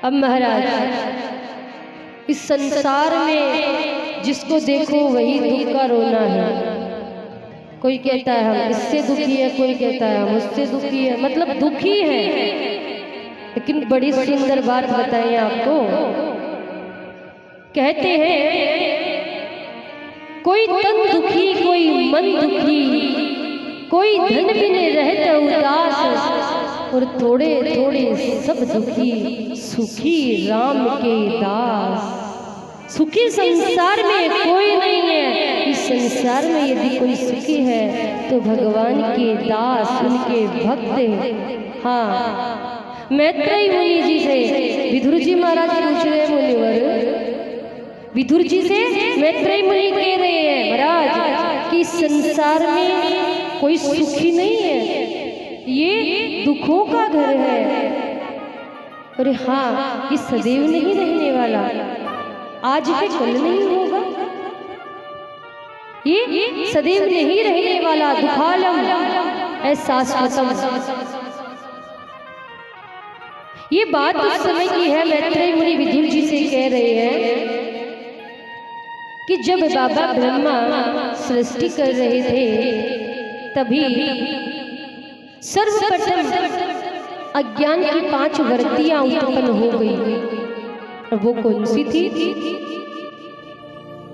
अब महाराज, इस संसार में जिसको देखो वही दुख का रोना है। कोई कहता है हम इससे दुखी है, कोई कहता है हम उससे दुखी है, मतलब दुखी है। लेकिन बड़ी सुंदर बात बताएं आपको। कहते हैं कोई तन दुखी, कोई मन दुखी, कोई धन बिन रहता उदास, और थोड़े थोड़े सब दुखी, सुखी राम के दास। सुखी संसार में कोई नहीं है। इस संसार में यदि कोई सुखी है तो भगवान के दास, उनके भक्त हैं। हाँ, मैत्रेय मुनि जी से विदुर जी महाराज पूछ रहे, मुनिवर विदुर जी से मैत्रेय मुनि कह रहे हैं महाराज कि संसार में कोई सुखी नहीं है, ये दुखों का घर है। अरे हाँ, ये सदैव नहीं रहने वाला, आज है कल नहीं होगा। ये सदैव नहीं रहने वाला, दुखालम शाश्वतम। ये बात उस समय की है। मैत्रेय मुनि विदुर जी से कह रहे हैं कि जब बाबा ब्रह्मा सृष्टि कर रहे थे तभी सर्वप्रथम अज्ञान की 5 वृत्तियां उत्पन्न हो गई। और वो कौन सी थी?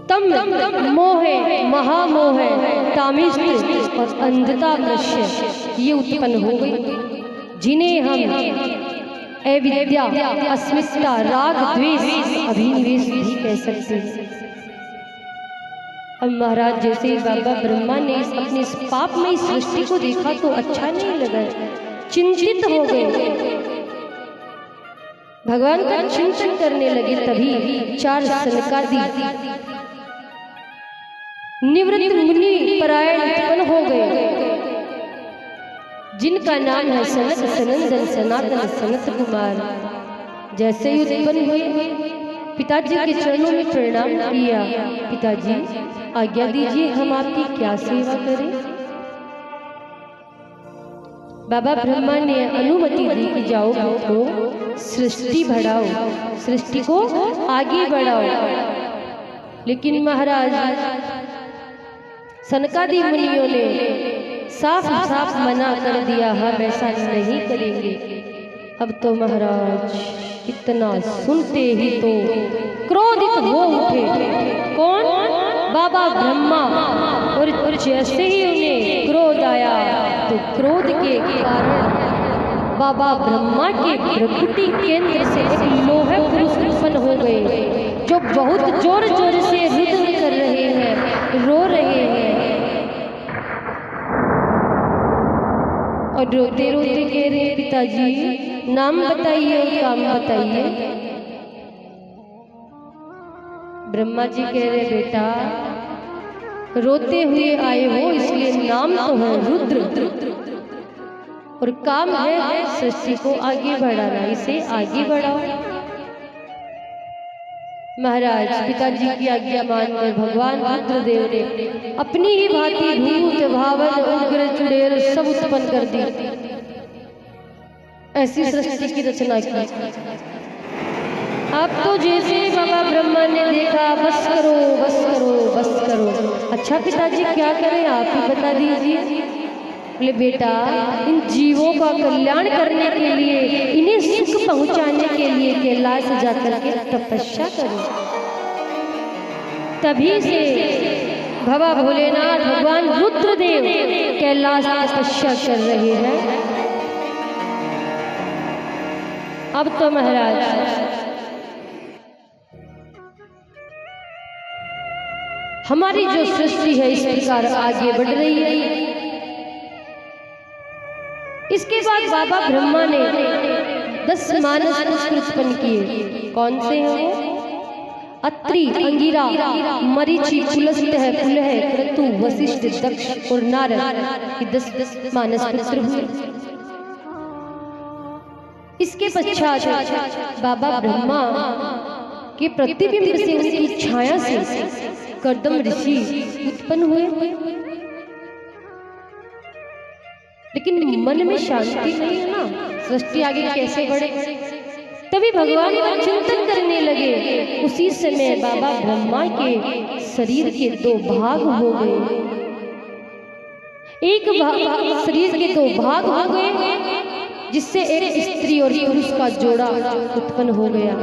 तम, मोह, महामोह, तामिष्ट और अंधता दृश्य, ये उत्पन्न हो गई, जिन्हें हम अविद्या, अस्मिता, राग, द्वेष, अभिनिवेश भी कह सकते हैं। अब महाराज, जैसे ही बाबा ब्रह्मा ने अपने इस पापमयी सृष्टि को देखा तो अच्छा नहीं लगा, चिंतित हो गए, भगवान का चिंतन करने लगे। तभी 4 सनकादि निवृत्त मुनि परायण उत्पन्न हो गए, जिनका नाम है सनत, सनंदन, सनातन, सनत कुमार। जैसे ही उत्पन्न हुए पिताजी के चरणों में प्रणाम किया। पिताजी, आज्ञा दीजिए, हम आपकी क्या सेवा करें? बाबा ब्रह्मा ने अनुमति दी कि जाओ तो सृष्टि बढ़ाओ, सृष्टि को आगे बढ़ाओ। लेकिन महाराज, सनकादि मुनियों ने साफ साफ मना कर दिया, हम ऐसा नहीं करेंगे। अब तो महाराज इतना सुनते ही तो क्रोधित हो उठे। कौन? बाबा ब्रह्मा। और जैसे ही उन्हें क्रोध आया तो क्रोध के कारण बाबा ब्रह्मा के प्रकृति केंद्र से एक लोहे पुरुष उत्पन्न हो गए, जो बहुत जोर जोर से रुदन कर रहे हैं, रो रहे हैं। और रोते रोते कह रहे, पिताजी नाम बताइए और काम बताइए। ब्रह्मा जी कह रहे, बेटा रोते हुए आए हो इसलिए नाम तो है रुद्र, और काम है सृष्टि को आगे बढ़ाना, इसे आगे बढ़ाओ। महाराज, पिताजी की आज्ञा मानकर भगवान रुद्रदेव ने अपनी ही भांति भूत, भावन, उग्र, चुड़ैल सब उत्पन्न कर दी। ऐसी सृष्टि की रचना की। अब तो जैसे बाबा ब्रह्मा ने देखा, बस करो बस करो बस करो। अच्छा पिताजी क्या करें, आप ही बता दीजिए। बोले, बेटा इन जीवों का कल्याण करने के लिए, इन्हें सुख पहुंचाने के लिए कैलाश जाकर के तपस्या करो। तभी से बाबा भोलेनाथ, भगवान रुद्रदेव कैलाश तपस्या कर रहे हैं। अब तो महाराज हमारी जो सृष्टि है इस प्रकार आगे बढ़ रही है। इसके बाद बाबा ब्रह्मा ने 10 मानस पुत्र उत्पन्न किए। कौन से हैं वो? अत्रि, अंगिरा, मरीचि, पुलस्त्य, पुलह, क्रतु, वशिष्ठ, दक्ष और नारद, ये 10 मानस पुत्र हुए। इसके पश्चात बाबा ब्रह्मा के प्रतिबिंब से, उनकी छाया से कर्दम ऋषि उत्पन्न हुए। लेकिन मन में शांति नहीं है ना, सृष्टि आगे कैसे बढ़े? तभी भगवान का चिंतन करने लगे। उसी समय बाबा ब्रह्मा के शरीर के दो भाग हो गए। एक शरीर के दो भाग हो गए, जिससे एक स्त्री और पुरुष का जोड़ा उत्पन्न हो गया।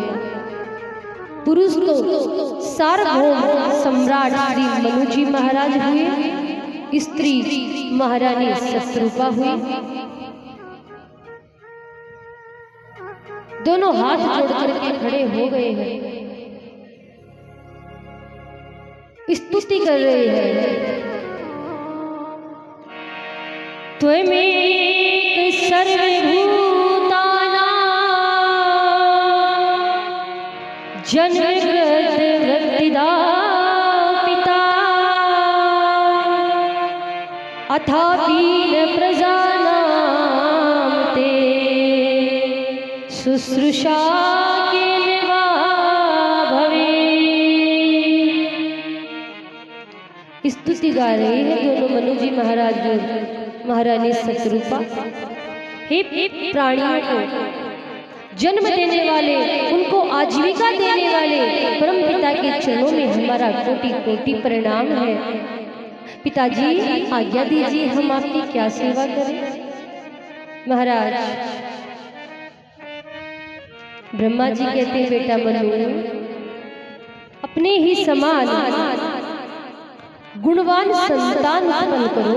पुरुष तो सार्वभौम सम्राट श्री मनु जी महाराज हुए, स्त्री महारानी शतरूपा हुई। दोनों हाथ जोड़ करके खड़े हो गए हैं, स्तुति कर रहे हैं। त्वमेक सर्वभूतानां जन्मकृत वृत्तिदा पिता अथापि न प्रजानां ते शुश्रूषा केन वा भवेत्। स्तुति गा रहे हैं दोनों मनु जी महाराज महारानी शतरूपा। हे प्राणियों को जन्म देने वाले, उनको आजीविका देने वाले परम पिता के चरणों में हमारा कोटि कोटि प्रणाम है। पिताजी आज्ञा दीजिए, हम आपकी क्या सेवा करें। महाराज ब्रह्मा जी कहते हैं, बेटा मनु, अपने ही समान गुणवान संतान उत्पन्न करो।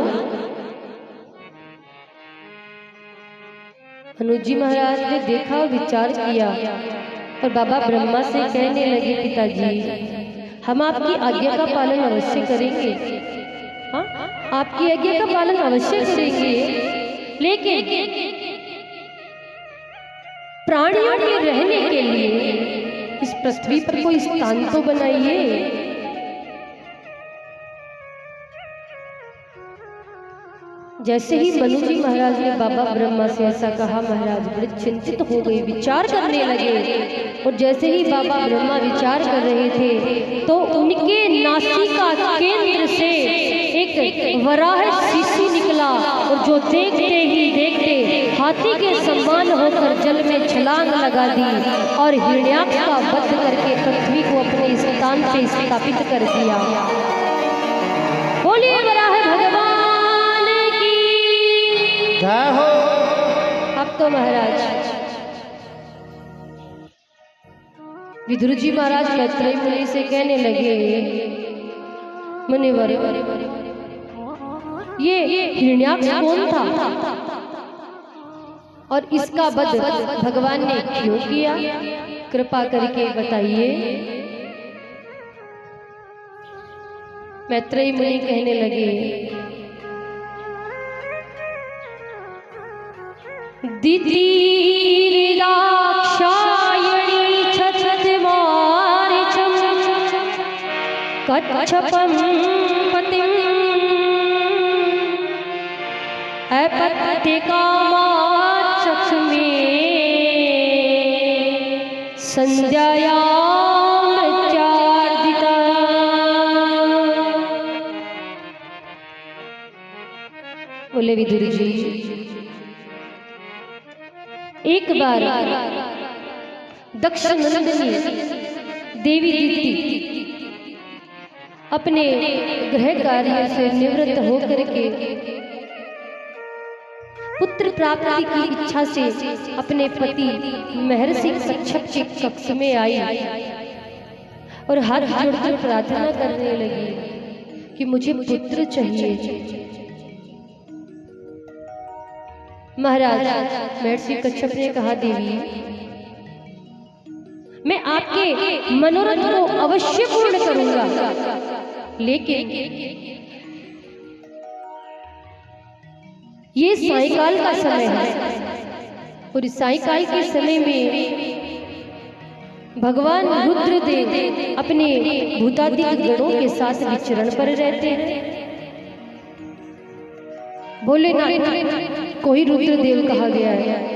मनु जी महाराज ने देखा, विचार किया और बाबा ब्रह्मा से कहने लगे, पिताजी हम आपकी आज्ञा का पालन अवश्य करेंगे। हाँ, आपकी आज्ञा का पालन अवश्य करेंगे, लेकिन प्राणियों के रहने के लिए इस पृथ्वी पर कोई स्थान तो बनाइए। जैसे ही मनु जी महाराज ने बाबा ब्रह्मा से ऐसा कहा, महाराज बड़े चिंतित हो गए, विचार करने लगे। और जैसे ही बाबा ब्रह्मा विचार कर रहे थे तो उनके नासिका केंद्र से एक वराह शिशु निकला, और जो देखते ही देखते हाथी के समान होकर जल में छलांग लगा दी और हिरण्याक्ष का वध करके पृथ्वी को अपने स्थान पे स्थापित कर दिया। बोलिए वराह भगवान की जय हो। अब तो महाराज विदुर जी महाराज मैत्रेय मुनि से कहने लगे, मुनिवर ये हिरण्याक्ष कौन था और इसका वध भगवान ने क्यों किया, कृपा करके बताइए। मैत्रेय मुनि कहने लगे, दिति दाक्षायणी छछदमारिचं कच्छपं पतिं अपत्यकामाचक्ष्मे संध्यायां मृत्यार्दिता। बोले विदुर जी, एक बार दक्ष नंदिनी देवी दीति अपने गृह कार्य से निवृत्त होकर के पुत्र प्राप्ति की इच्छा से अपने पति महर्षि कच्छप के कक्ष में आई और हाथ जोड़कर प्रार्थना करने लगी कि मुझे पुत्र चाहिए। महाराज महर्षि कच्छप ने कहा, देवी मैं आपके मनोरथ को अवश्य पूर्ण करूंगा, लेकिन ये सायंकाल का समय है और इस सायंकाल के समय में भगवान रुद्रदेव अपने भूतादिक गणों के साथ विचरण पर रहते हैं। बोले ना कोई रुद्रदेव कहा गया है,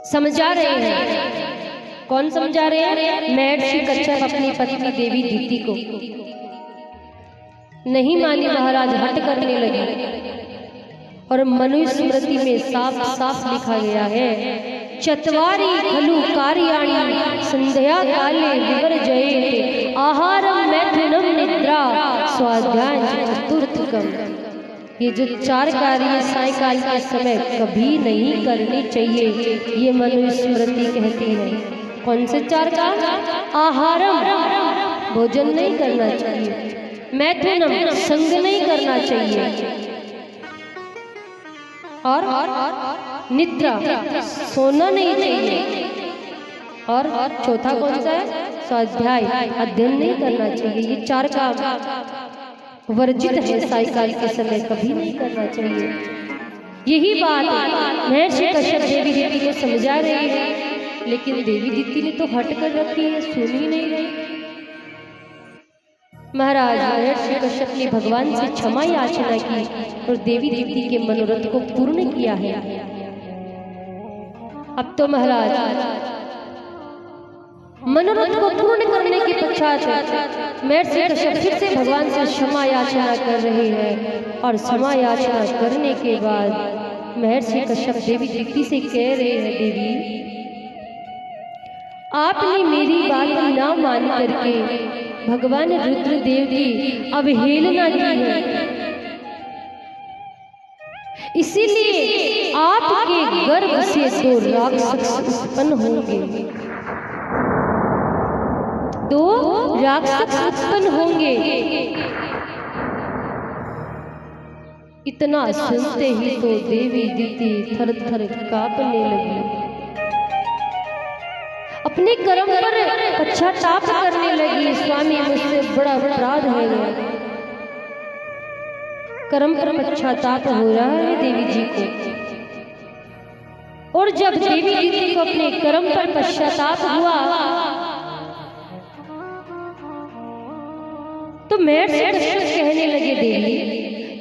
समझा रहे हैं। कौन समझा रहे हैं? महर्षि कच्छप अपनी पत्नी देवी दीति को। नहीं मानी महाराज, हट करने लगे और मनुस्मृति में साफ साफ लिखा गया है चत्वारि खलु कार्याणि संध्या काले विवर्जयेत् आहारम मैथुनम निद्रा स्वाध्याय चतुर्थकम। ये जो 4 कार्य सायकाल के समय कभी नहीं करनी चाहिए, ये मनुस्मृति कहती है। कौन से 4 कार्य? आहारम भोजन नहीं करना चाहिए, मैथुनम संग नहीं करना चाहिए, और निद्रा सोना नहीं चाहिए, और चौथा कौन सा है? स्वाध्याय अध्ययन नहीं करना चाहिए। ये 4 काम वर्जित है, सायकाल के समय कभी नहीं करना चाहिए। यही बात महर्षि कश्यप देवी दीदी को समझा रही है, लेकिन देवी दीदी ने तो हट कर रखी है, सुन ही नहीं रही। महाराज महर्षि कश्यप ने भगवान से क्षमा याचना की और देवी दीदी के मनोरथ को पूर्ण किया है। अब तो महाराज मनोरथ को पूर्ण करने के पश्चात महर्षि कश्यप फिर से भगवान से क्षमा याचना कर रहे हैं, और क्षमा याचना करने के बाद महर्षि कश्यप देवी दीदी से कह रहे हैं, देवी आपने मेरी बात ना मान करके भगवान रुद्रदेव की अवहेलना की है, इसीलिए आपके गर्भ से 2 राक्षस उत्पन्न होंगे, 2 राक्षस उत्पन्न होंगे। इतना सुनते ही तो देवी दीदी थर थर कांपने लगी, अपने कर्म पर पश्चाताप करने लगी। स्वामी मुझसे बड़ा अपराध हो गया, कर्म पर पश्चाताप हो रहा है देवी जी को। और जब देवी दीदी को अपने कर्म पर पश्चाताप हुआ तो महर्षि कश्यप कहने लगे, देवी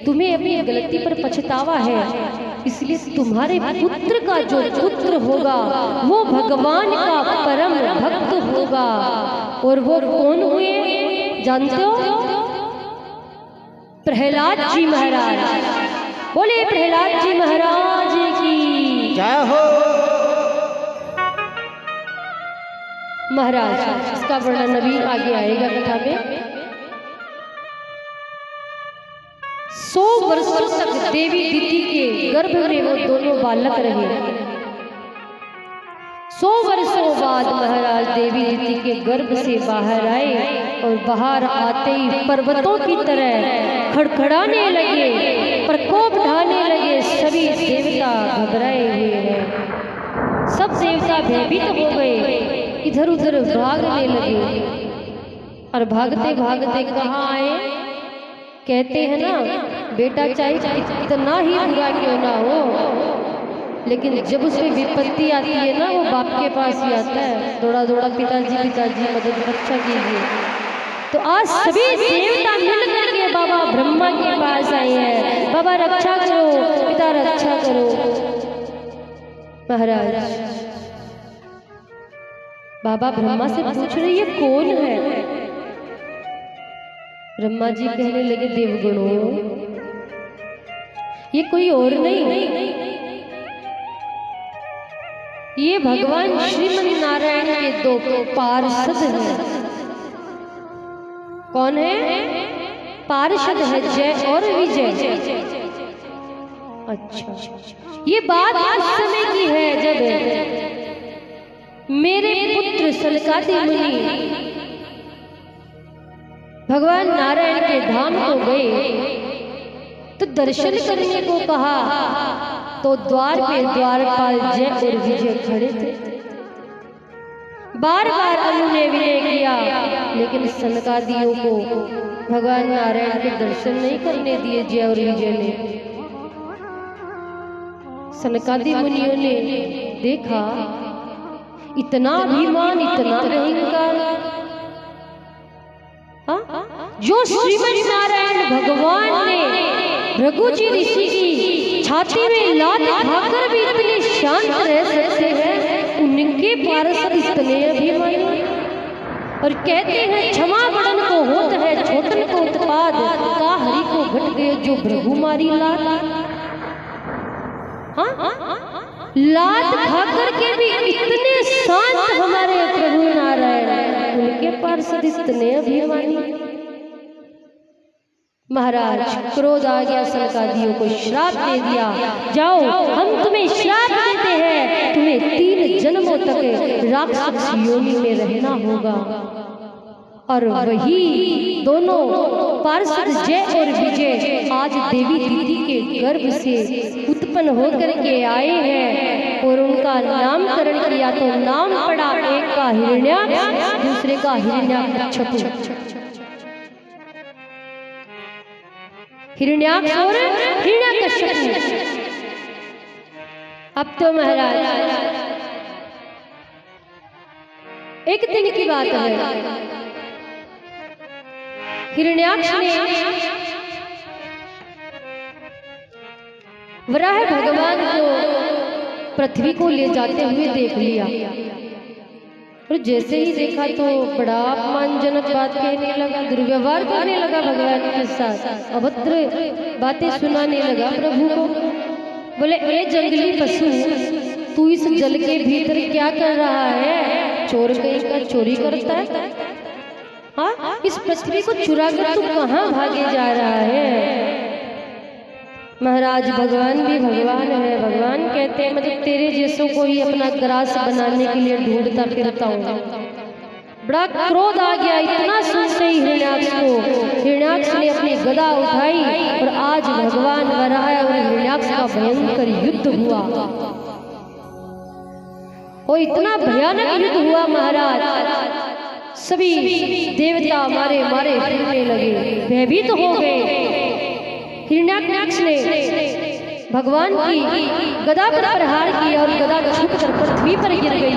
तुम्हें अपनी गलती पर पछतावा है, इसलिए तुम्हारे पुत्र का जो पुत्र होगा वो भगवान का परम भक्त होगा। और वो कौन हुए जानते हो? प्रहलाद जी महाराज। बोले प्रहलाद जी महाराज की जय हो। महाराज इसका वर्णन अभी आगे आएगा कथा में। 100 वर्षों तक देवी दीदी के गर्भ में वो दोनों बालक रहे। 100 वर्षों बाद महाराज देवी दीदी के गर्भ से बाहर आए, और बाहर आते ही पर्वतों की तरह खड़खड़ाने लगे, प्रकोप ढाने लगे। सभी देवता घबराए हुए हैं, सब देवता भयभीत हो गए, इधर उधर भागने लगे। और भागते भागते कहाँ आए? कहते हैं ना, बेटा चाहे इतना ही बुरा क्यों ना हो, लेकिन जब उसमें विपत्ति आती है ना, वो बाप के पास ही आता है। दौड़ा दौड़ा पिताजी मदद रक्षा कीजिए। तो आज सभी देवता मिल करके बाबा ब्रह्मा के पास आए हैं, बाबा रक्षा करो, पिता रक्षा करो। महाराज बाबा ब्रह्मा से पूछ रहे, ये कौन है? ब्रह्मा जी कहने लगे, देवगणों ये कोई और नहीं, ये भगवान श्रीमन नारायण के 2 पार्षद हैं। कौन है? पार्षद है जय और विजय। अच्छा, ये बात उस समय की है जब मेरे पुत्र सनकादि मुनि भगवान नारायण के धाम को गए, तो दर्शन करने को कहा, तो द्वार पे द्वारपाल जय और विजय खड़े थे। बार बार उन्होंने विनय किया, लेकिन सनकादियों को भगवान नारायण के दर्शन नहीं करने दिए जय और विजय ने। सनकादि मुनियों ने देखा, इतना अभिमान, इतना अहंकार। जो श्रीमन नारायण भगवान ने भृगु जी ऋषि की छाती में लात खाकर भी इतने शांत रह सकते हैं, उनके पार्षद इतने अभिमानी। और कहते हैं, क्षमा बड़न को होत है छोटन को उत्पाद, का हरि को घट गए जो भृगु मारी लात। हाँ, लात खाकर के भी इतने शांत हमारे प्रभु नारायण, उनके पार्षद इतने अभिमानी। महाराज क्रोध आ गया, सनकादियों को श्राप दे दिया, जाओ हम तुम्हें श्राप देते हैं, तुम्हें 3 जन्मों तक राक्षस योनि में रहना होगा। और वही दोनों पार्षद जय और विजय आज देवी दीदी के गर्भ से उत्पन्न होकर के आए हैं और उनका नामकरण किया। तो नाम पड़ा, एक का हिरण्याक्ष, दूसरे का हिरण्याकश्यपु। हिरण्याक्ष और हिरण्याकश्यपु। अब तो महाराज एक दिन की बात है, हिरण्याक्ष ने वराह भगवान को पृथ्वी को ले जाते हुए देख लिया और जैसे ही देखा तो बड़ा अपमानजनक बात कहने लगा, दुर्व्यवहार करने लगा भगवान के साथ, अभद्र बातें सुनाने लगा प्रभु को। बोले अरे जंगली पशु, तू इस जल के भीतर क्या कर रहा है? चोर कहीं का चोरी करता है? हाँ, इस पृथ्वी को चुरा कर तू कहाँ भागे जा रहा है? महाराज भगवान भी भगवान है। भगवान कहते हैं मतलब तेरे जैसों को ही अपना ग्रास बनाने के लिए ढूंढता फिरता हूँ। बड़ा क्रोध आ गया, इतना सुनते ही हिरण्याक्ष को, हिरण्याक्ष ने अपनी गदा उठाई और आज भगवान वराह और हिरण्याक्ष का भयंकर युद्ध हुआ। और इतना भयानक युद्ध हुआ महाराज, सभी देवता मारे मारे फिरने लगे, भयभीत हो गए। हिरण्याक्ष ने भगवान की गदा पर प्रहार किया और गदा छुप कर पृथ्वी पर गिर गई।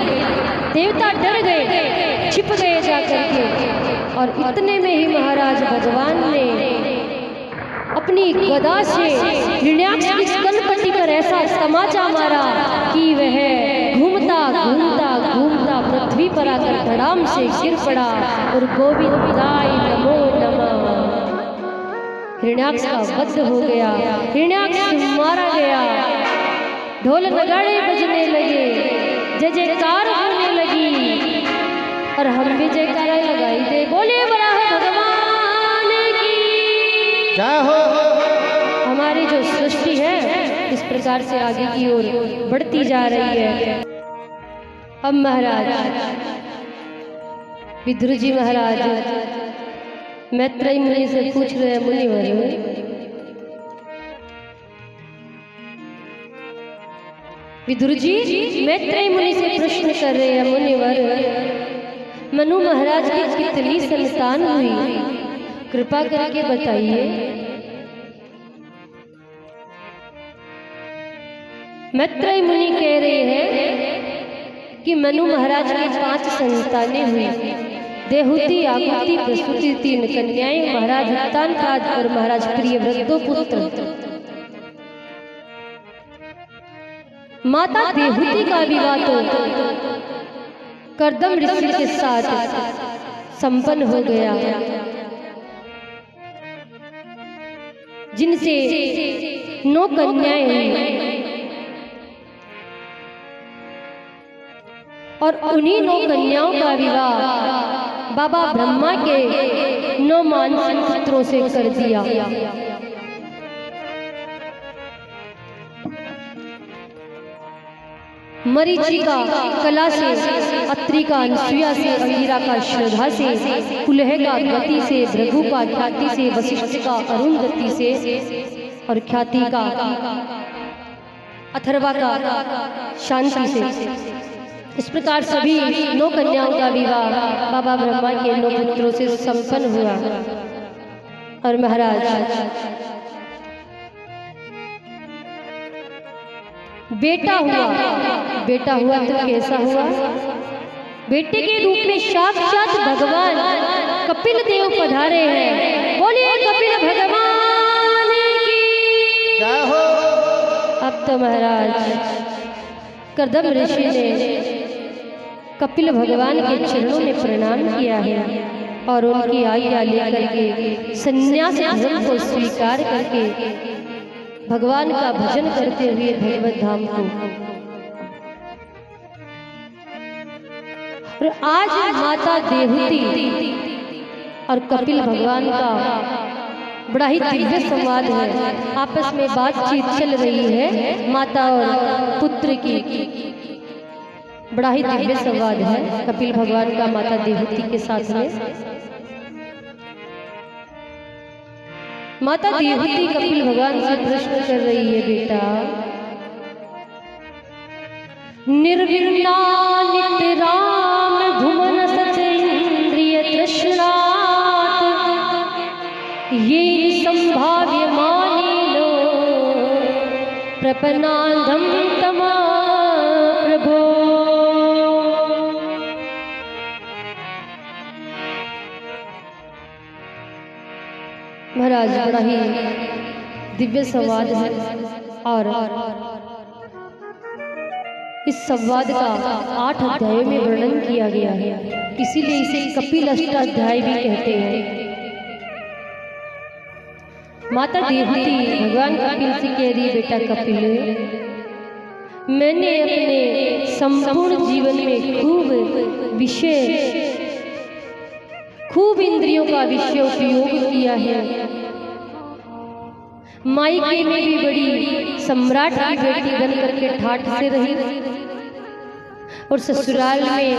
देवता डर गए, छिप गए जाकर के। और इतने में ही महाराज भगवान ने अपनी गदा से हिरण्याक्ष की कनपट्टी पर ऐसा तमाचा मारा कि वह घूमता घूमता घूमता पृथ्वी पर आकर धड़ाम से गिर पड़ा और गोविंदाय नमो नमः। हिरण्याक्ष का वध हो गया, हिरण्याक्ष मारा गया। ढोल नगाड़े बजने लगे, जय जयकार होने लगी और हम भी जयकारा लगाई दे। बोले वराह भगवान की जय हो। हमारी जो सृष्टि है इस प्रकार से आगे की ओर बढ़ती जा रही है। अब महाराज विदुर जी महाराज मैत्रेय मुनि से पूछ रहे हैं, मुनिवर विदुर जी मैत्रेय मुनि से प्रश्न कर रहे हैं, मुनिवर मनु महाराज की कितनी संतान हुई, कृपा करके बताइए। मैत्रेय मुनि कह रहे हैं कि मनु महाराज की 5 संतानें हुई, देहुति, आकुति, प्रसूति, 3 कन्याएं, महाराज उत्तानपाद और महाराज प्रियव्रत 2 पुत्र। माता देहुति का विवाह तो कर्दम ऋषि के साथ संपन्न हो गया, जिनसे 9 कन्याएं हुई और उन्हीं 9 कन्याओं का विवाह बाबा ब्रह्मा के 9 मानसिक पुत्रों से कर दिया। मरीचिका कला से, अत्रि का अनसुया से, अंगिरा का श्रद्धा से, कुलह का गति से, भृगु का ख्याति से, वशिष्ठ का अरुंधति से और ख्याति का अथर्वा का शांति से। इस प्रकार सभी 9 कन्याओं का विवाह बाबा ब्रह्मा के 9 पुत्रों से संपन्न हुआ। और महाराज बेटा हुआ तो कैसा हुआ? बेटे के रूप में साक्षात भगवान कपिल देव पधारे हैं। बोलिए कपिल भगवान की जय हो। अब तो महाराज कर्दम ऋषि ने कपिल भगवान के चरणों में प्रणाम किया है और उनकी आज्ञा लेकर के संन्यास धर्म को स्वीकार करके भगवान का भजन करते हुए भगवत धाम को और आज माता देवहूति और कपिल भगवान का बड़ा ही दिव्य संवाद है। आपस में बातचीत चल रही है माता और पुत्र की। बड़ा ही दिव्य संवाद है कपिल भगवान का माता देवहूति के साथ में। माता देवहूति कपिल भगवान से प्रश्न कर रही है, बेटा निर्विघ्ना नित्य राम भुवन सच इंद्रिय तृष्णात् ये संभाव्य मानी लो प्रपन्नाधम तमा प्रभो। महाराज बड़ा ही दिव्य संवाद है और इस संवाद का 8 अध्यायों में वर्णन किया गया है, इसीलिए इसे कपिल अष्टाध्याय भी कहते हैं। माता देवहूति भगवान कपिल से कह रही है, बेटा कपिल मैंने अपने संपूर्ण जीवन में खूब इंद्रियों का विषय उपयोग किया है। मायके में भी बड़ी सम्राट की बेटी बन करके ठाठ से रही और ससुराल में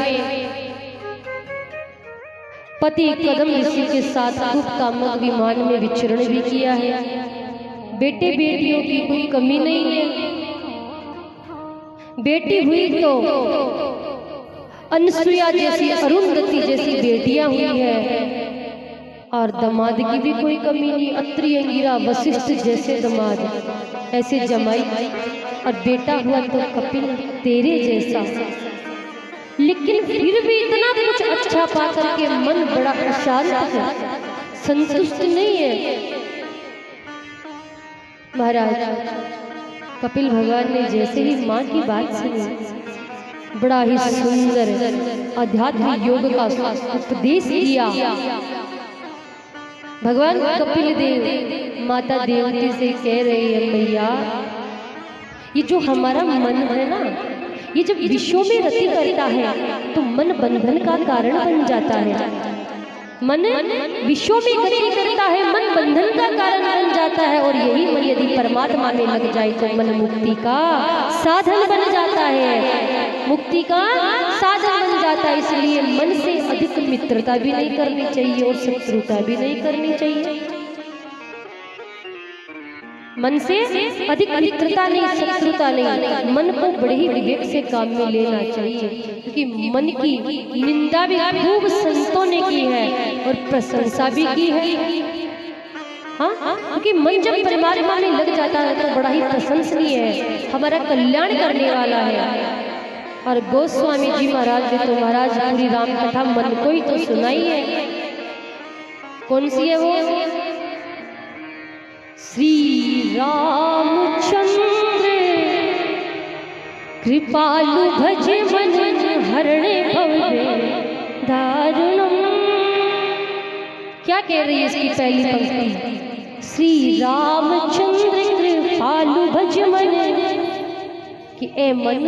पति कदम ऋषि के साथ खूब कामक विमान में विचरण भी किया है। बेटे बेटियों की कोई कमी नहीं है। बेटी हुई तो अनसुया जैसी, अरुंधति जैसी बेटियां हुई है और दामाद की भी कोई कमी नहीं। अत्रि, अंगिरा, वशिष्ठ जैसे दामाद, ऐसे जमाई और बेटा हुआ तो कपिल तेरे जैसा। लेकिन फिर भी इतना कुछ अच्छा पाकर के मन बड़ा अशांत है, संतुष्ट नहीं है। महाराज कपिल भगवान ने जैसे ही माँ की बात सुनी, बड़ा ही सुंदर आध्यात्मिक योग का उपदेश किया। भगवान कपिल देव माता देवहूति से कह रहे हैं, मैया ये जो हमारा मन है ना, ये जब विषयों में रति करता है तो मन बंधन का कारण बन जाता है। मन विषयों में गति करता है, मन बंधन का कारण बन जाता है। और यही मन यदि परमात्मा में लग जाए तो मन मुक्ति का साधन बन जाता है, मुक्ति का साधन बन जाता है। इसलिए मन से अधिक मित्रता भी नहीं करनी चाहिए और शत्रुता भी नहीं करनी चाहिए। मन से अधिक मित्रता नहीं, शत्रुता नहीं। मन को बड़े ही विवेक से काम में लेना चाहिए, क्योंकि मन की निंदा भी खूब संतों ने की है और प्रशंसा भी की है। हाँ, क्योंकि मन जब परमात्मा में लग जाता है तो बड़ा ही प्रशंसनीय है, हमारा कल्याण करने वाला है। और गोस्वामी जी महाराज ने तो महाराज पूरी राम कथा मन को ही तो सुनाई है। कौन सी है वो? श्री रामचंद्र कृपालु भज मन हरणे भव दारुणम। क्या कह रही है इसकी पहली पंक्ति? श्री रामचंद्र कृपालु भज मन, कि ए मन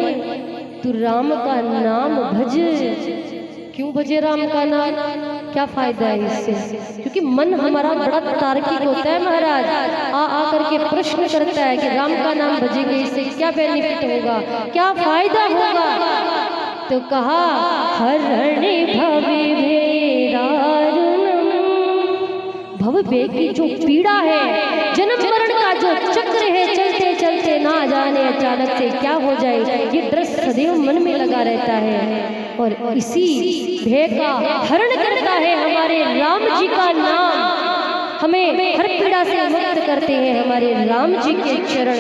तू राम का नाम भज। क्यों भजे राम का नाम? क्या फायदा है इससे? क्योंकि मन हमारा बड़ा तार्किक होता है महाराज, आ करके प्रश्न करता है कि राम का नाम भजेंगे इससे क्या बेनिफिट होगा, क्या फायदा होगा? तो कहा हरणे भवे भेदारुणम। भव बे की जो पीड़ा है, जन्म मरण का जो चक्र है, चलते चलते ना जाने अचानक से क्या हो जाए, ये डर सदैव मन में लगा रहता है। और इसी भय का हरण करता है हमारे राम जी का नाम, हमें हर पीड़ा से मुक्त करते हैं हमारे राम जी के चरण,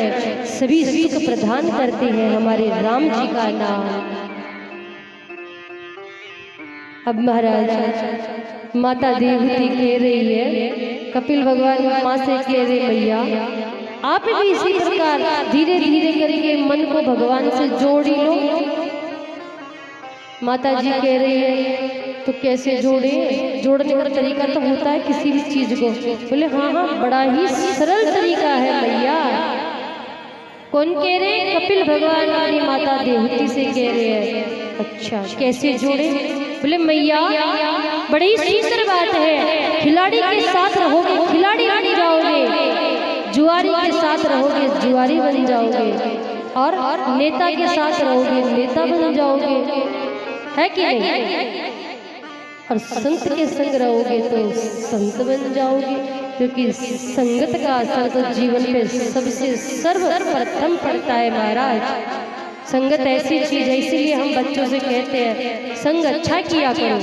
सभी सुख प्रदान करते हैं हमारे राम जी का नाम। अब महाराज माता देवहूति कह रही है, कपिल भगवान माँ से कह रहे, मैया आप भी इसी प्रकार धीरे धीरे करके मन को भगवान से जोड़ ही लो। माता जी कह रही है तो कैसे जोड़े? जोड़ने का तरीका तो होता है किसी भी चीज को। बोले हाँ हाँ, बड़ा ही सरल तरीका है मैया। कौन कह रहे? कपिल भगवान अपनी माता देवहूति से कह रहे हैं। अच्छा, कैसे जोड़े? बोले मैया बड़ी सुंदर बात है, खिलाड़ी के साथ रहोगे खिलाड़ी बन जाओगे, जुआरी के साथ रहोगे जुआरी बन जाओगे, और नेता के साथ रहोगे नेता बन जाओगे, है कि नहीं? और संत के संग रहोगे तो संत बन जाओगे, क्योंकि संगत का असर तो जीवन में सबसे सर्वप्रथम पड़ता है महाराज। संगत ऐसी चीज है, इसीलिए हम बच्चों से कहते हैं संग अच्छा किया करो।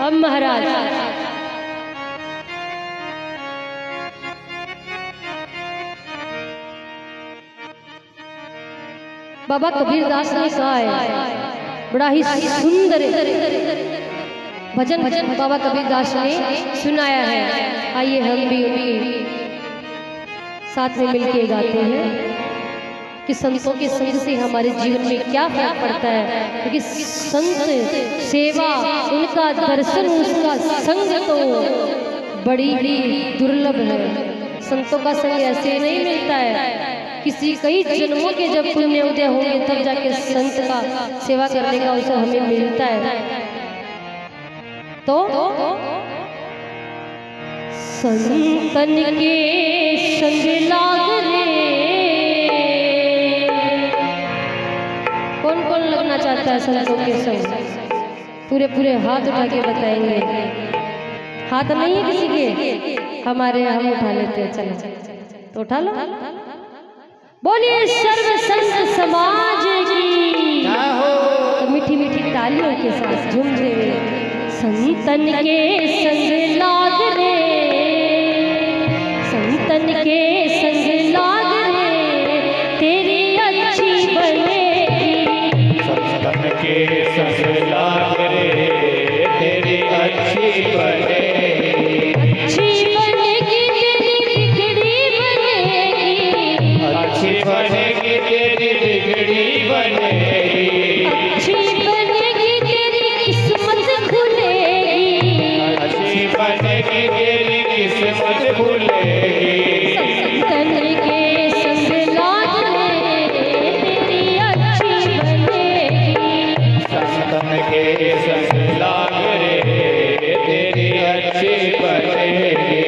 अब महाराज बाबा कबीरदास ने कहा है, बड़ा ही सुंदर भजन बाबा कबीरदास ने सुनाया है। आइए हम भी साथ में मिलके गाते हैं कि संतों के संग से हमारे जीवन में क्या फर्क पड़ता है, क्योंकि संत सेवा उनका दर्शन उनका संग तो बड़ी दुर्लभ है। संतों का संग ऐसे नहीं मिलता है, किसी कई जन्मों के जब पुण्य उदय होंगे तब जाके संत का सेवा करने का अवसर हमें मिलता है। तो संतन के संग लाग रे, कौन कौन लगना चाहता है संतों के संग? पूरे पूरे हाथ उठा के बताएंगे। हाथ नहीं है किसी के? हमारे हम उठा लेते हैं, चलो तो उठा लो। बोलिए सर्व संत समाज की, तो मीठी मीठी तालियों के साथ झूमते हुए संतन के संग लाग रे, संतन के संग लाग रे, तेरी अच्छी बनेगी। संतन के संग लाग रे, तेरी अच्छी बनेगी। अच्छी बनेगी तेरी बिगड़ी बनेगी, अच्छी बनेगी तेरी बिगड़ी बनेगी। अच्छी बनेगी तेरी किस्मत खुलेगी, अच्छी बनेगी तेरी किस्मत खुलेगी। संतन के संग लाग रे, तेरी अच्छी बनेगी। संतन के संग लाग रे, तेरी अच्छी बनेगी।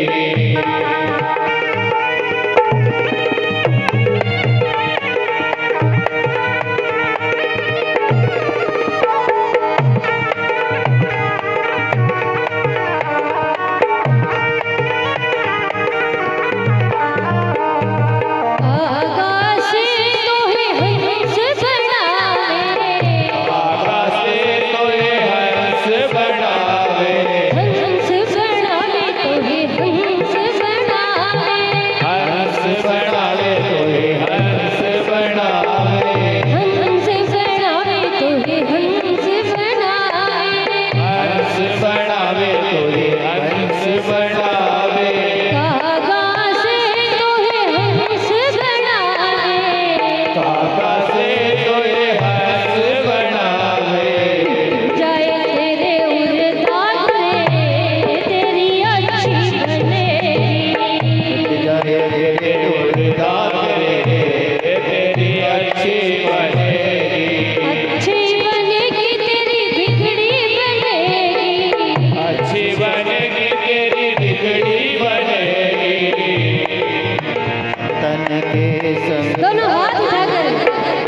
दोनों हाथ उठाकर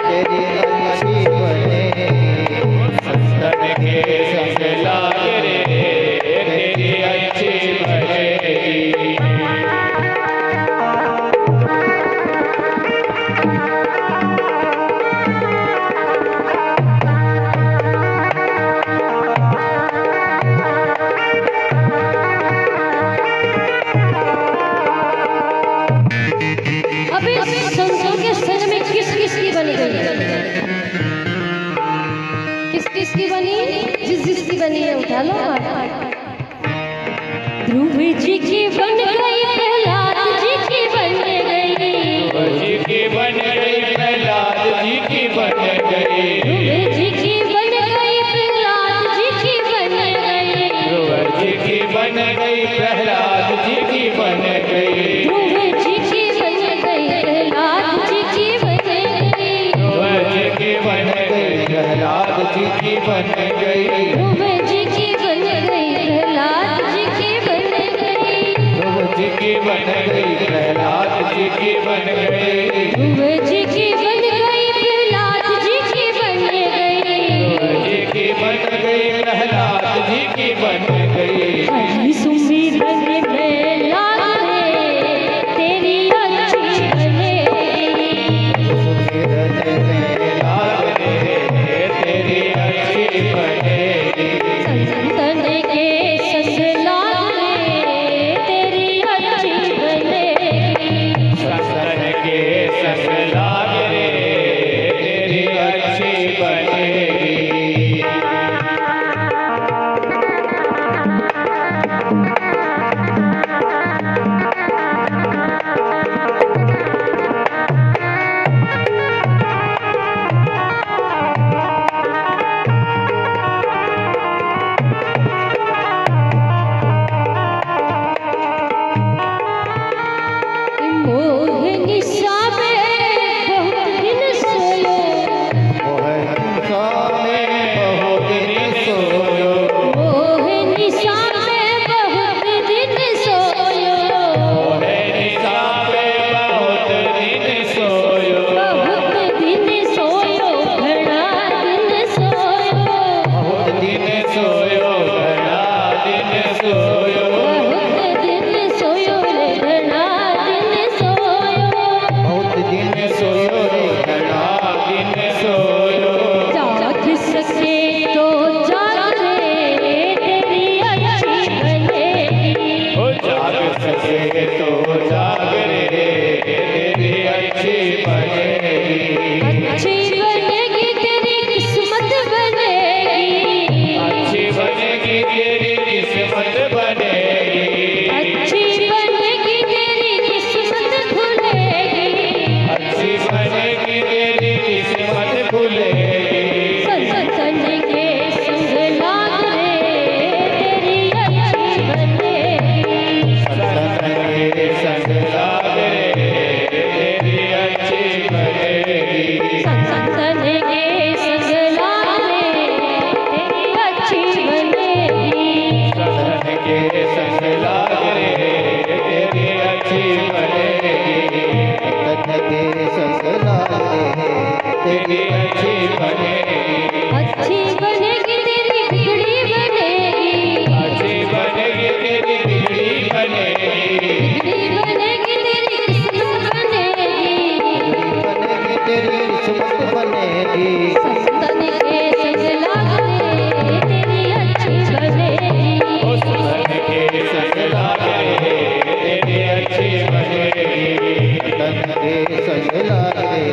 तेरी अच्छी बनेगी। संतन के संग लाग रे, तेरी अच्छी बनेगी। अभी संतों के संग में किस किस की बनी गई? किस किस की बनी? जिस जिस की बनी है उठा लो। ध्रुव जी की बन गई, प्रहलाद जी की बन गई, ध्रुव जी की बन गई, प्रहलाद जी की बन गई। ध्रुव जी की बन गई, प्रहलाद जी की बन गई, ध्रुव जी की बन गई, प्रहलाद जी की बन गई। ध्रुव जी की बन गई, प्रहलाद जी की बन गई, ध्रुव जी की बन गई, बन गई, ध्रुव जी की बन गई, प्रहलाद जी की बन गई, ध्रुव जी की बन गई, प्रहलाद जी की बन गई, ध्रुव जी की बन गई, प्रहलाद जी की बन गई, ध्रुव जी की बन गई, प्रहलाद जी की बन गई। हरी सुमिरन में लाग रे तेरी अच्छी बनेगी, सुमिरन में लाग रे तेरी अच्छी बनेगी, संतन के संग लाग रे तेरी अच्छी बनेगी, संतन के संग लाग रे तेरी अच्छी बनेगी। मोहिनी सा में बहुत दिन सोयो, मोहन सा में बहुत दिन सोयो, मोहिनी सा में बहुत दिन सोयो, मोहन सा में बहुत दिन सोयो, बहुत दिन सोयो, घना दिन सोयो, बहुत दिन सोयो, घना दिन सोयो, बहुत दिन सोयो रे घना दिन सोयो, बहुत दिन सोयो रे घना दिन सोयो। जाग सके तो जाग रे तेरी अच्छी बनेगी, ओ जाग सके तो जाग रे तेरी अच्छी बनेगी, अच्छी बनेगी तेरी किस्मत बनेगी, अच्छी बनेगी तेरी किस्मत बनेगी, अच्छी बनेगी तेरी किस्मत खुलेगी, अच्छी बनेगी तेरी किस्मत खुलेगी, संतन के संग लाग रे तेरी अच्छी बनेगी, संतन के संग लाग रे तेरी अच्छी बनेगी, संतन के संग लाग रे तेरी अच्छी बनेगी, संतन के संग लाग रे तेरी अच्छी बनेगी, संतन के संग लाग रे तेरी अच्छी बनेगी, अच्छी बनेगी तेरी बिगड़ी बनेगी, अच्छी बनेगी तेरी बिगड़ी बनेगी, बिगड़ी बनेगी तेरी किस्मत बनेगी, बनेगी तेरी किस्मत बनेगी, संतन के संग लाग रे तेरी अच्छी बनेगी, ओ संतन के संग लाग रे तेरी अच्छी बनेगी, संतन के संग लाग रे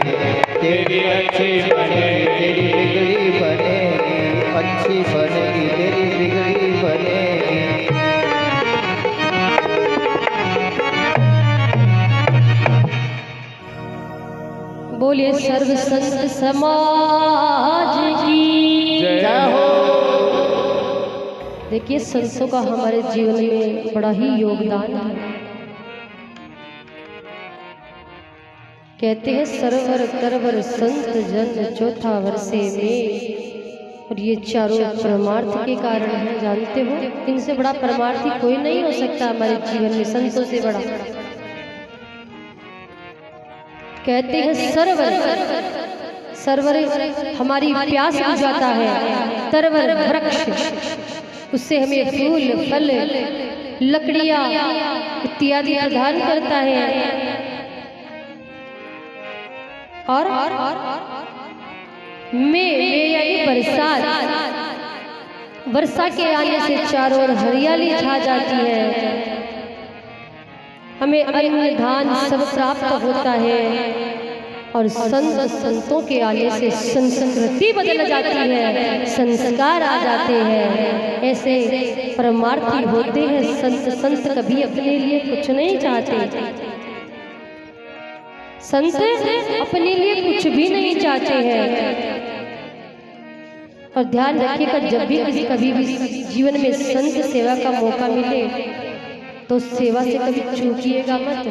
तेरी अच्छी बनेगी, तेरी बिगड़ी बनेगी, अच्छी बनेगी तेरी बिगड़ी बनेगी। बोलिए सर्व संत समाज की जय हो। देखिए संतों का हमारे जीवन में बड़ा ही योगदान है। कहते हैं सरवर करवर संत जन चौथा वर्षे में, और ये चारों परमार्थ के कारण है। जानते हो इनसे बड़ा परमार्थी कोई नहीं हो सकता हमारे जीवन में, संतों से बड़ा। कहते हैं सरवर, सरवर हमारी प्यास बुझाता है, तरवर वृक्ष उससे हमें फूल फल लकड़ियां इत्यादि प्रदान करता है, और में यानी बरसात, वर्षा के आने से चारों ओर हरियाली छा जाती है, हमें अन्न धान सब प्राप्त होता है, और संतों के आने से संस्कृति बदल जाती है, संस्कार आ जाते हैं। ऐसे परमार्थी होते हैं संत। संत कभी अपने लिए कुछ नहीं चाहते, संत अपने लिए कुछ भी नहीं चाहते हैं। और ध्यान रखिएगा, जब भी कभी भी जीवन में संत सेवा का मौका मिले तो सेवा से कभी चूकिएगा मत।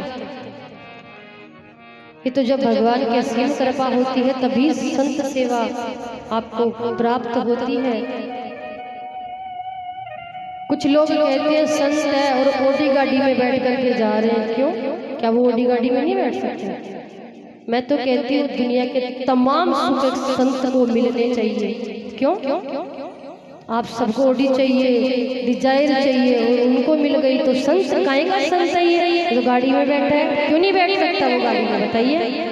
ये तो जब भगवान की असीम कृपा होती है तभी संत सेवा आपको प्राप्त होती है। कुछ लोग कहते हैं संत है और ओडी गाड़ी में बैठ करके जा रहे हैं, क्यों? क्या वो ओडी गाड़ी में नहीं बैठ सकते? मैं तो कहती हूँ दुनिया के तमाम सुख संत को मिलने चाहिए। क्यों? आप सबको ओडी चाहिए, डिजायर चाहिए और उनको मिल गई तो संत काहे का संत है? ये तो गाड़ी में बैठा है, क्यों नहीं बैठ सकता वो गाड़ी में? बताइए।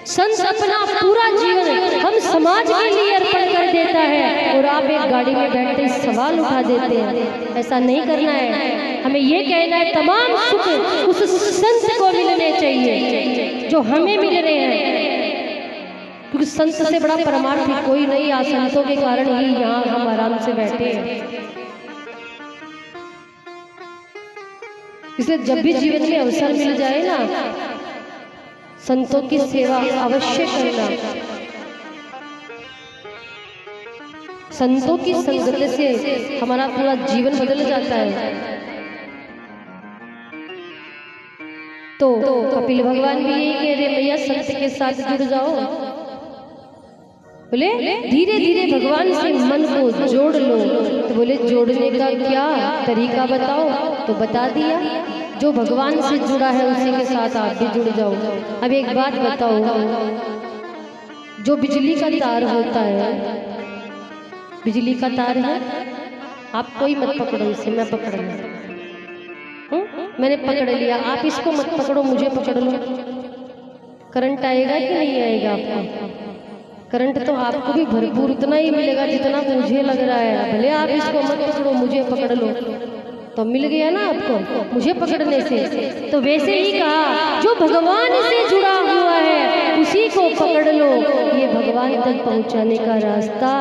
संत अपना पूरा जीवन हम समाज के लिए अर्पण कर देता है और आप एक गाड़ी में बैठते ही सवाल उठा देते हैं। ऐसा नहीं करना है। हमें ये कहना है तमाम सुख उस संत को मिलने चाहिए जो हमें मिल रहे हैं, क्योंकि संत से बड़ा परमार्थी कोई नहीं। आ संतों के कारण ही यहाँ हम आराम से बैठे हैं। इसलिए जब भी जीवन में अवसर मिल जाए ना, संतों की सेवा अवश्य करना। संतों की संगत से हमारा पूरा जीवन बदल जाता है। तो कपिल भगवान भी यही कह रहे, भैया संत के साथ जुड़ जाओ। बोले धीरे धीरे भगवान से मन को जोड़ लो। तो बोले जोड़ने का क्या तरीका बताओ? तो बता दिया, जो भगवान से जुड़ा है उसी के साथ आप भी जुड़ जाओ। अब एक बात बताओ, जो बिजली का तार होता है, बिजली का तार है, आप कोई मत पकड़ो इसे, मैं पकड़ लूं। मैंने पकड़ लिया, आप इसको मत पकड़ो, मुझे पकड़ लो। करंट आएगा कि नहीं आएगा आपको? करंट तो आपको भी भरपूर उतना ही मिलेगा जितना मुझे लग रहा है। भले आप इसको मत पकड़ो, मुझे पकड़ लो, तो मिल गया ना आपको मुझे पकड़ने से। तो वैसे ही कहा, जो भगवान से जुड़ा हुआ है उसी को पकड़ लो, ये भगवान तक पहुंचाने का रास्ता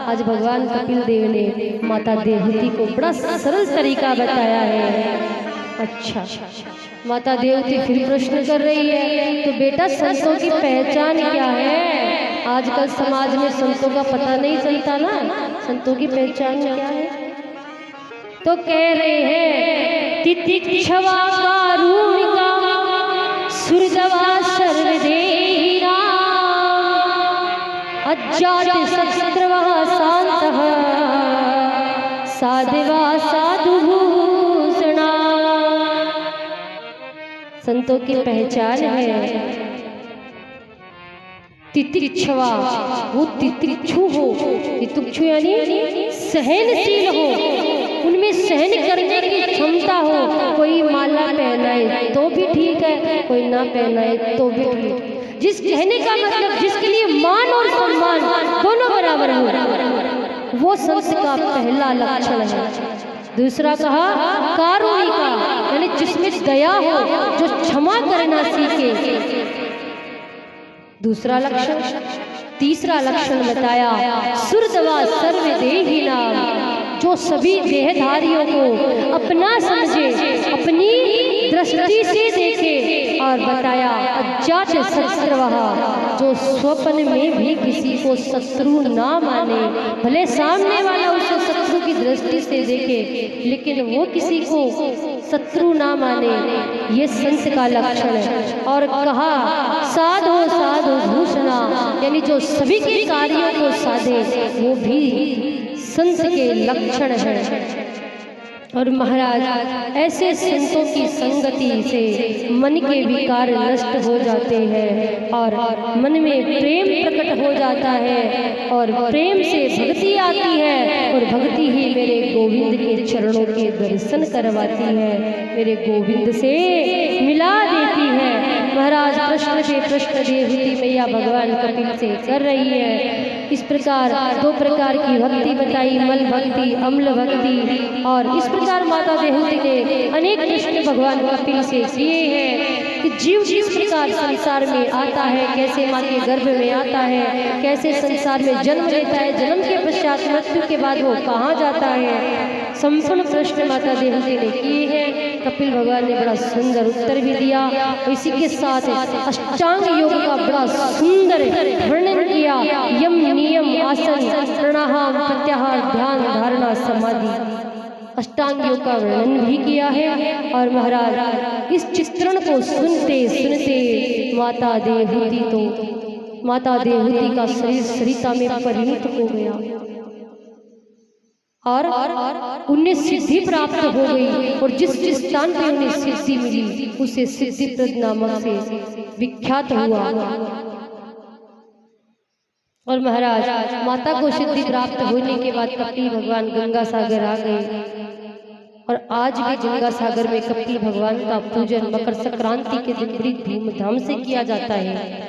आज भगवान कपिल देव ने माता देवहूति को बड़ा सरल तरीका बताया है। अच्छा, माता देवहूति फिर प्रश्न कर रही है, तो बेटा संतों की पहचान क्या है? आजकल समाज में संतों का पता नहीं चलता ना, संतों की पहचान क्या है? तो कह रहे हैं, तितिक्षवा कारुणिका सुरदवा सर्वदेहिना अज्जात शस्त्रवः शान्तः साधवा साधुभूषणा। संतों की पहचान है तितिक्षवा, वो तितिक्षु हो। तितिक्षु यानी सहनशील हो, उनमें सहन करने की क्षमता हो। कोई माला पहनाए तो भी ठीक है, कोई ना पहनाए तो भी ठीक। जिस कहने का मतलब जिसके लिए मान और सम्मान दोनों बराबर हो, वो संत का पहला लक्षण है। दूसरा कहा कारुणिका, यानी जिसमें दया हो, जो क्षमा करना सीखे, दूसरा लक्षण। तीसरा लक्षण बताया सुरदवा सर्वदेहिना, जो सभी देहधारियों को अपना समझे, अपनी दृष्टि से देखे। और बताया अज्जात शस्त्रवः, जो स्वप्न में भी किसी को शत्रु ना माने। भले सामने वाला उसे शत्रु की दृष्टि से देखे, लेकिन वो किसी को शत्रु ना माने, ये संत का लक्षण है। और कहा साधो साधु भूषणा, यानी जो सभी के कार्यों को साधे, वो भी संत के लक्षण है। और महाराज ऐसे संतों की संगति से मन के विकार नष्ट हो जाते हैं और मन में प्रेम प्रकट हो जाता है और प्रेम से भक्ति आती है और भक्ति ही मेरे गोविंद के चरणों के दर्शन करवाती है, मेरे गोविंद से मिला देती है। महाराज प्रश्न पे प्रश्न देवहूति मैया भगवान कपिल से कर रही है। इस प्रकार दो प्रकार की भक्ति बताई, मल भक्ति, अम्ल भक्ति। और इस प्रकार माता देवहूति ने अनेक प्रश्न भगवान कपिल से किए हैं कि जीव किस प्रकार संसार में आता है, कैसे माँ के गर्भ में आता है, कैसे संसार में जन्म लेता है, जन्म के पश्चात मृत्यु के बाद वो कहाँ जाता है। संपूर्ण प्रश्न माता देवहूति ने किए हैं। कपिल भगवान ने बड़ा सुंदर उत्तर भी दिया। इसी के साथ अष्टांग योग का बड़ा सुंदर वर्णन किया। यम, नियम, आसन, प्राणायाम, प्रत्याहार, ध्यान, धारणा, समाधि। अष्टांग योग का वर्णन भी किया है। और महाराज इस चित्रण को सुनते सुनते माता देवहूति का शरीर सरिता में परिणत हो गया और उन्हें सिद्धि प्राप्त हो गई। और जिस जिस स्थान पे उन्हें सिद्धि मिली उसे सिद्धिप्रद नामक से विख्यात हुआ। और महाराज माता को सिद्धि प्राप्त होने के बाद कपिल भगवान गंगा सागर आ गए। और आज भी गंगा सागर में कपिल भगवान का पूजन मकर संक्रांति के दिन बड़ी धूमधाम से किया जाता है।